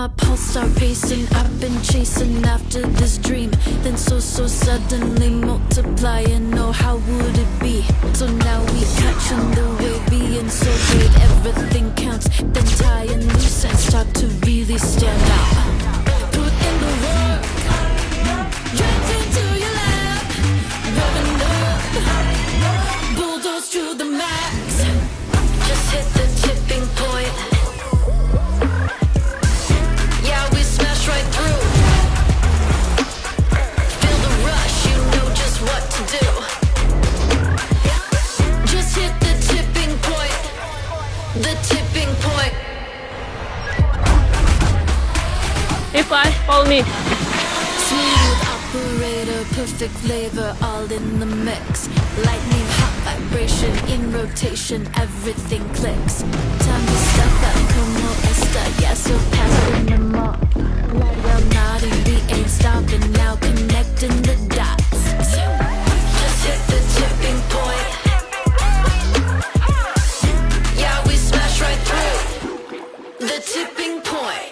my pulse start racing. I've been chasing after this dream, then so suddenly multiplying. Oh, how would it be? So now we catching the wave, being so great, everything counts. Then tying loose and start to really stand out. Put in the work, get into your lab, revving up, bulldoze to the max. Just hit the tipping point. Yeah, we smash right through. Feel the rush, you know just what to do. Just hit the tipping point. The tipping point. Hey, fly, follow me. Smooth operator, perfect flavor, all in the mix. Lightning, hot vibration, in rotation, everything clicks. Time to step up, como esta, yeah, so passing them all. Light up, nodding, we ain't stopping now, connecting the dots. Just hit the tipping point. Yeah, we smash right through the tipping point.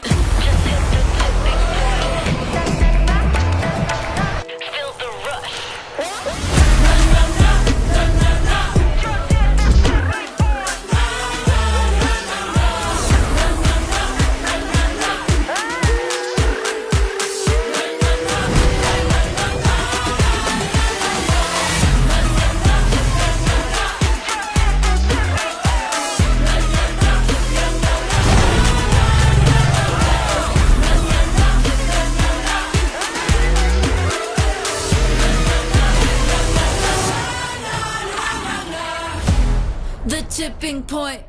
The tipping point.